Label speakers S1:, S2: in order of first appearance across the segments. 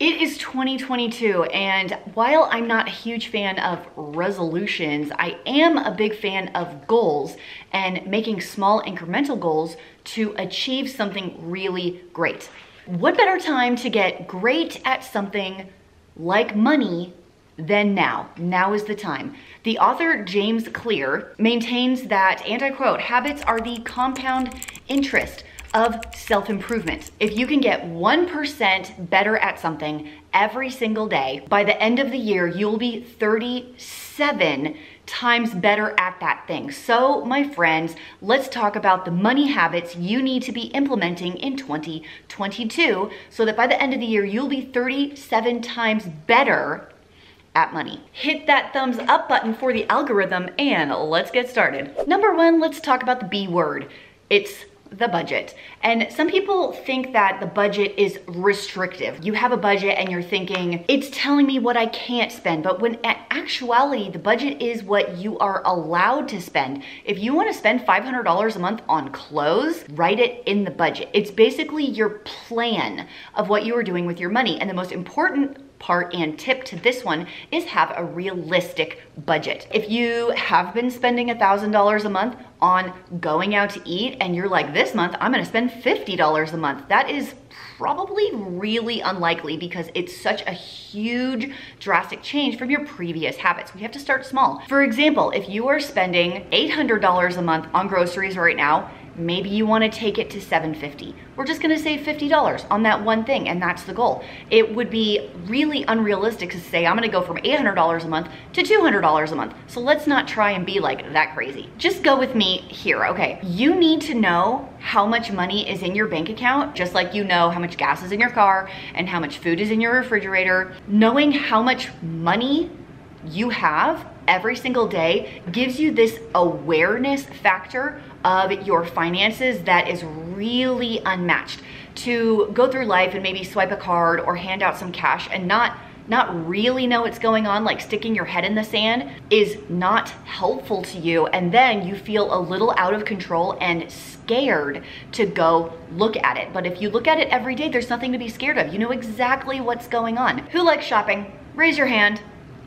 S1: It is 2022, and while I'm not a huge fan of resolutions, I am a big fan of goals and making small incremental goals to achieve something really great. What better time to get great at something like money than now? Now is the time. The author James Clear maintains that, and I quote, habits are the compound interest of self-improvement. If you can get 1% better at something every single day, by the end of the year, you'll be 37 times better at that thing. So, my friends, let's talk about the money habits you need to be implementing in 2022 so that by the end of the year, you'll be 37 times better at money. Hit that thumbs up button for the algorithm and let's get started. Number one, let's talk about the B word. It's the budget. And some people think that the budget is restrictive. You have a budget and you're thinking, it's telling me what I can't spend. But when in actuality, the budget is what you are allowed to spend. If you want to spend $500 a month on clothes, write it in the budget. It's basically your plan of what you are doing with your money. And the most important part and tip to this one is have a realistic budget. If you have been spending $1,000 a month on going out to eat and you're like, this month I'm gonna spend $50 a month, that is probably really unlikely because it's such a huge drastic change from your previous habits. We have to start small. For example, if you are spending $800 a month on groceries right now, maybe you want to take it to $750. We're just going to save $50 on that one thing, and that's the goal. It would be really unrealistic to say, I'm going to go from $800 a month to $200 a month. So let's not try and be like that crazy. Just go with me here, okay? You need to know how much money is in your bank account, just like you know how much gas is in your car and how much food is in your refrigerator. Knowing how much money you have every single day gives you this awareness factor of your finances that is really unmatched. To go through life and maybe swipe a card or hand out some cash and not really know what's going on, like sticking your head in the sand, is not helpful to you. And then you feel a little out of control and scared to go look at it. But if you look at it every day, there's nothing to be scared of. You know exactly what's going on. Who likes shopping? Raise your hand.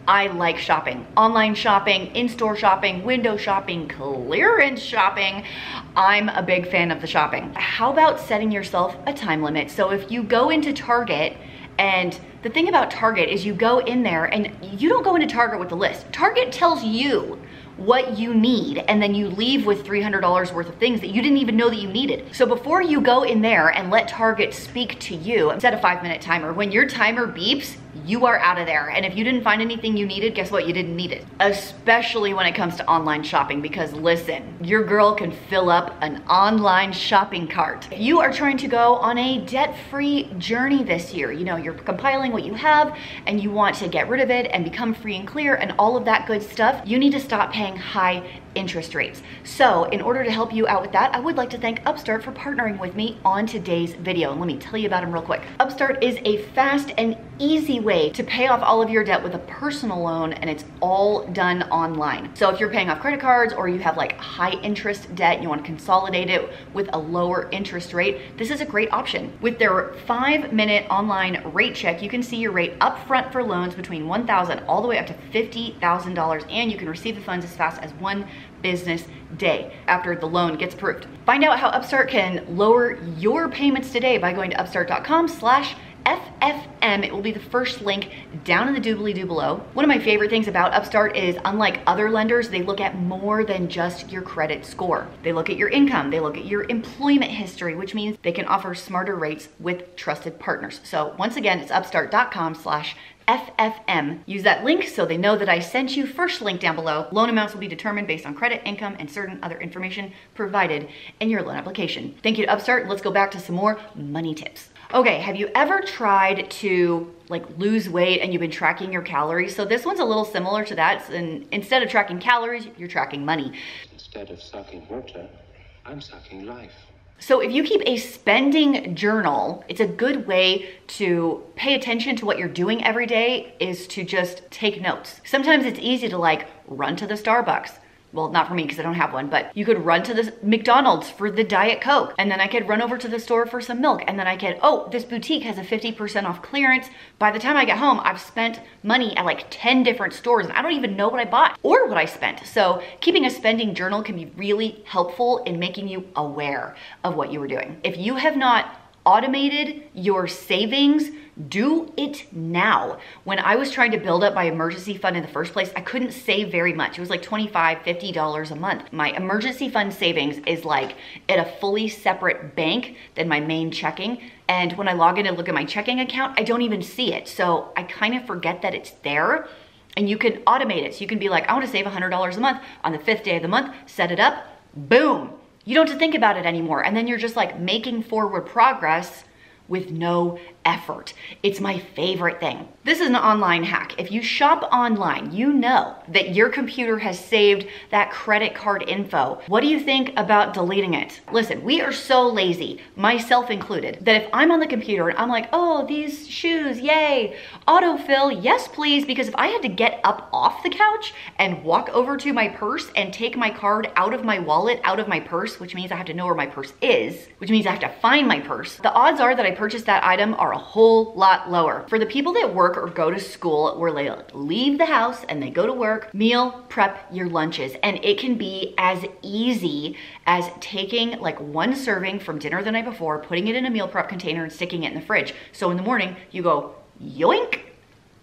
S1: I like shopping. Online shopping, in-store shopping, window shopping, clearance shopping. I'm a big fan of the shopping. How about setting yourself a time limit? So if you go into Target, and the thing about Target is you go in there and you don't go into Target with the list. Target tells you what you need, and then you leave with $300 worth of things that you didn't even know that you needed. So before you go in there and let Target speak to you, set a 5-minute timer. When your timer beeps, you are out of there. And if you didn't find anything you needed, guess what? You didn't need it. Especially when it comes to online shopping, because listen, your girl can fill up an online shopping cart. If you are trying to go on a debt-free journey this year, you know, you're compiling what you have and you want to get rid of it and become free and clear and all of that good stuff, you need to stop paying high interest rates. So in order to help you out with that, I would like to thank Upstart for partnering with me on today's video. And let me tell you about them real quick. Upstart is a fast and easy way to pay off all of your debt with a personal loan, and it's all done online. So if you're paying off credit cards or you have like high interest debt and you want to consolidate it with a lower interest rate, this is a great option. With their 5-minute online rate check, you can see your rate up front for loans between $1,000 all the way up to $50,000, and you can receive the funds as fast as 1 business day after the loan gets approved. Find out how Upstart can lower your payments today by going to upstart.com/FFM. It will be the first link down in the doobly-doo below. One of my favorite things about Upstart is, unlike other lenders, they look at more than just your credit score. They look at your income, they look at your employment history, which means they can offer smarter rates with trusted partners. So once again, it's upstart.com/FFM. Use that link so they know that I sent you. First link down below. Loan amounts will be determined based on credit, income, and certain other information provided in your loan application. Thank you to Upstart. Let's go back to some more money tips. Okay, have you ever tried to like lose weight and you've been tracking your calories? So this one's a little similar to that. And instead of tracking calories, you're tracking money.
S2: Instead of sucking water, I'm sucking life.
S1: So if you keep a spending journal, it's a good way to pay attention to what you're doing every day, is to just take notes. Sometimes it's easy to like run to the Starbucks, well, not for me because I don't have one, but you could run to the McDonald's for the Diet Coke, and then I could run over to the store for some milk, and then I could, oh, this boutique has a 50% off clearance. By the time I get home, I've spent money at like 10 different stores, and I don't even know what I bought or what I spent. So keeping a spending journal can be really helpful in making you aware of what you were doing. If you have not automated your savings, do it now. When I was trying to build up my emergency fund in the first place, I couldn't save very much. It was like $25, $50 a month. My emergency fund savings is like at a fully separate bank than my main checking. And when I log in and look at my checking account, I don't even see it. So I kind of forget that it's there. And you can automate it. So you can be like, I want to save $100 a month on the 5th day of the month, set it up, boom. You don't have to think about it anymore. And then you're just like making forward progress with no effort. It's my favorite thing. This is an online hack. If you shop online, you know that your computer has saved that credit card info. What do you think about deleting it? Listen, we are so lazy, myself included, that if I'm on the computer and I'm like, oh, these shoes, yay, autofill, yes please, because if I had to get up off the couch and walk over to my purse and take my card out of my wallet, out of my purse, which means I have to know where my purse is, which means I have to find my purse, the odds are that I purchased that item are a whole lot lower. For the people that work or go to school where they leave the house and they go to work, meal prep your lunches. And it can be as easy as taking like one serving from dinner the night before, putting it in a meal prep container and sticking it in the fridge. So in the morning you go yoink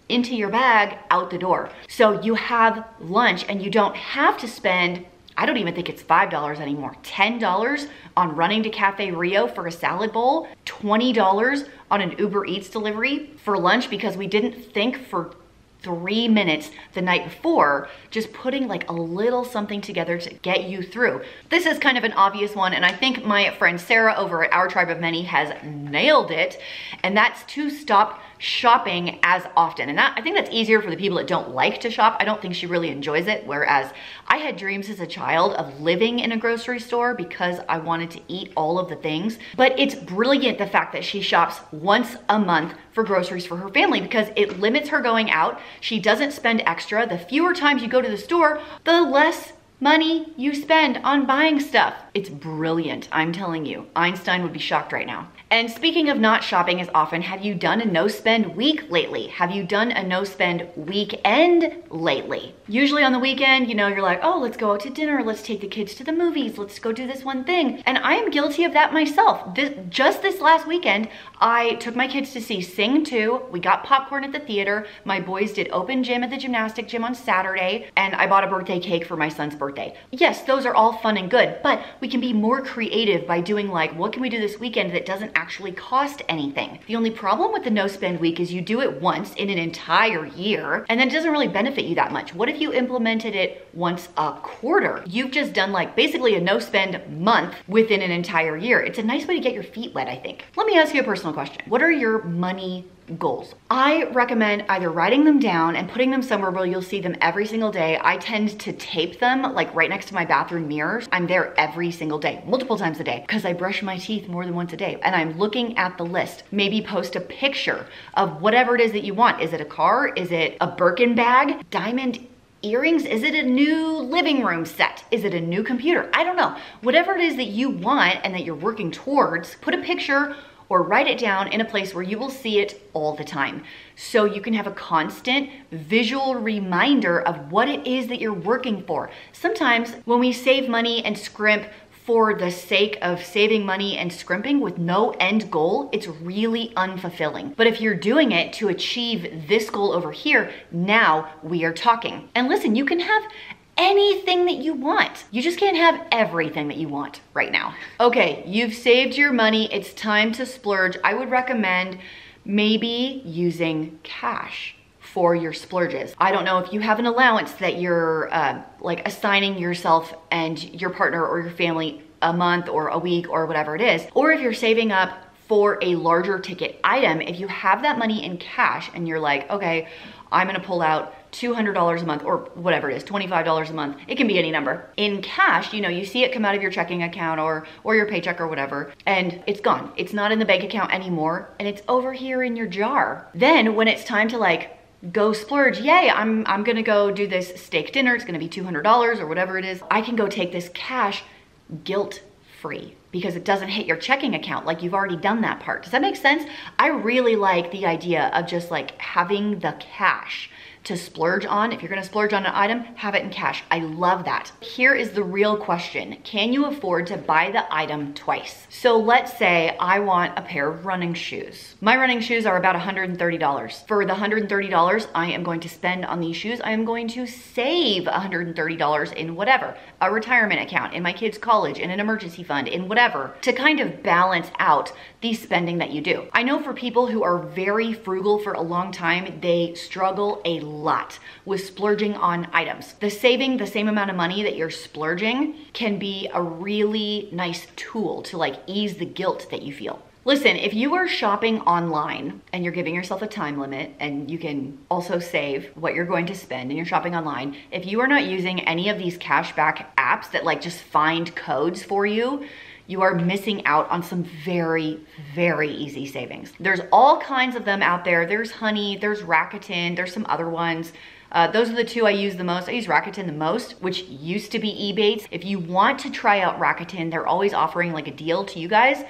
S1: into your bag, out the door. So you have lunch and you don't have to spend, I don't even think it's $5 anymore, $10 on running to Cafe Rio for a salad bowl, $20 on an Uber Eats delivery for lunch because we didn't think for 3 minutes the night before, just putting like a little something together to get you through. This is kind of an obvious one, and I think my friend Sarah over at Our Tribe of Many has nailed it, and that's to stop shopping as often. And I think that's easier for the people that don't like to shop. I don't think she really enjoys it, whereas I had dreams as a child of living in a grocery store because I wanted to eat all of the things. But it's brilliant the fact that she shops once a month for groceries for her family because it limits her going out. She doesn't spend extra. The fewer times you go to the store, the less money you spend on buying stuff. It's brilliant, I'm telling you. Einstein would be shocked right now. And speaking of not shopping as often, have you done a no-spend week lately? Have you done a no-spend weekend lately? Usually on the weekend, you know, you're like, oh, let's go out to dinner, let's take the kids to the movies, let's go do this one thing. And I am guilty of that myself. Just this last weekend, I took my kids to see Sing 2. We got popcorn at the theater. My boys did open gym at the gymnastic gym on Saturday, and I bought a birthday cake for my son's birthday. Yes, those are all fun and good, but we can be more creative by doing like, what can we do this weekend that doesn't actually cost anything? The only problem with the no spend week is you do it once in an entire year, and then it doesn't really benefit you that much. What if you implemented it once a quarter? You've just done like basically a no spend month within an entire year. It's a nice way to get your feet wet, I think. Let me ask you a personal question. What are your money goals? I recommend either writing them down and putting them somewhere where you'll see them every single day. I tend to tape them like right next to my bathroom mirrors. I'm there every single day, multiple times a day, because I brush my teeth more than once a day. And I'm looking at the list. Maybe post a picture of whatever it is that you want. Is it a car? Is it a Birkin bag? Diamond earrings? Is it a new living room set? Is it a new computer? I don't know. Whatever it is that you want and that you're working towards, put a picture or write it down in a place where you will see it all the time. So you can have a constant visual reminder of what it is that you're working for. Sometimes when we save money and scrimp for the sake of saving money and scrimping with no end goal, it's really unfulfilling. But if you're doing it to achieve this goal over here, now we are talking. And listen, you can have anything that you want. You just can't have everything that you want right now. Okay, you've saved your money. It's time to splurge. I would recommend maybe using cash for your splurges. I don't know if you have an allowance that you're like assigning yourself and your partner or your family a month or a week or whatever it is, or if you're saving up for a larger ticket item. If you have that money in cash and you're like, okay, I'm gonna pull out $200 a month or whatever it is, $25 a month. It can be any number. In cash, you know, you see it come out of your checking account or your paycheck or whatever, and it's gone. It's not in the bank account anymore, and it's over here in your jar. Then when it's time to like go splurge. Yay, I'm gonna go do this steak dinner. It's gonna be $200 or whatever it is. I can go take this cash guilt-free because it doesn't hit your checking account. Like, you've already done that part. Does that make sense? I really like the idea of just like having the cash to splurge on. If you're gonna splurge on an item, have it in cash. I love that. Here is the real question. Can you afford to buy the item twice? So let's say I want a pair of running shoes. My running shoes are about $130. For the $130 I am going to spend on these shoes, I am going to save $130 in whatever, a retirement account, in my kids' college, in an emergency fund, in whatever, to kind of balance out the spending that you do. I know for people who are very frugal for a long time, they struggle a lot with splurging on items. The saving the same amount of money that you're splurging can be a really nice tool to like ease the guilt that you feel. Listen, if you are shopping online and you're giving yourself a time limit, and you can also save what you're going to spend and you're shopping online, if you are not using any of these cashback apps that like just find codes for you, you are missing out on some very, very easy savings. There's all kinds of them out there. There's Honey, there's Rakuten, there's some other ones. Those are the two I use the most. I use Rakuten the most, which used to be Ebates. If you want to try out Rakuten, they're always offering like a deal to you guys.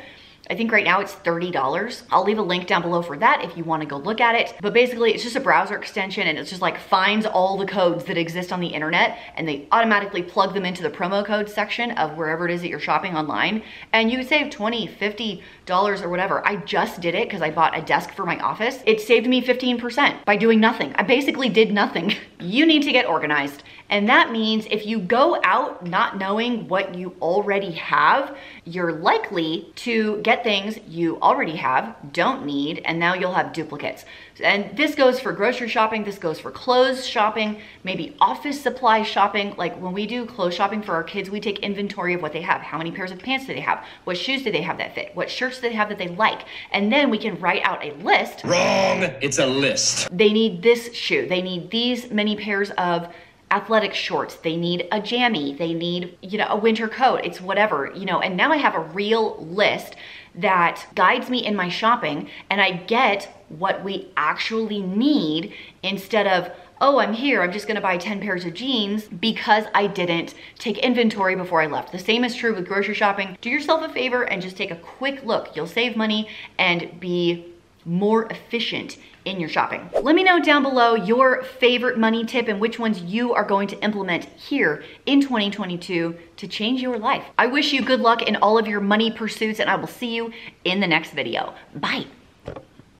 S1: I think right now it's $30. I'll leave a link down below for that if you want to go look at it. But basically it's just a browser extension, and it's just like finds all the codes that exist on the internet, and they automatically plug them into the promo code section of wherever it is that you're shopping online. And you can save $20, $50 or whatever. I just did it because I bought a desk for my office. It saved me 15% by doing nothing. I basically did nothing. You need to get organized. And that means if you go out not knowing what you already have, you're likely to get things you already have, don't need, and now you'll have duplicates. And this goes for grocery shopping, this goes for clothes shopping, maybe office supply shopping. Like when we do clothes shopping for our kids, we take inventory of what they have. How many pairs of pants do they have? What shoes do they have that fit? What shirts do they have that they like? And then we can write out a list.
S3: Wrong, it's a list.
S1: They need this shoe. They need these many pairs of athletic shorts, they need a jammy, they need, you know, a winter coat, it's whatever, you know. And now I have a real list that guides me in my shopping, and I get what we actually need instead of, oh, I'm here, I'm just gonna buy 10 pairs of jeans because I didn't take inventory before I left. The same is true with grocery shopping. Do yourself a favor and just take a quick look. You'll save money and be more efficient in your shopping. Let me know down below your favorite money tip and which ones you are going to implement here in 2022 to change your life. I wish you good luck in all of your money pursuits, and I will see you in the next video. Bye.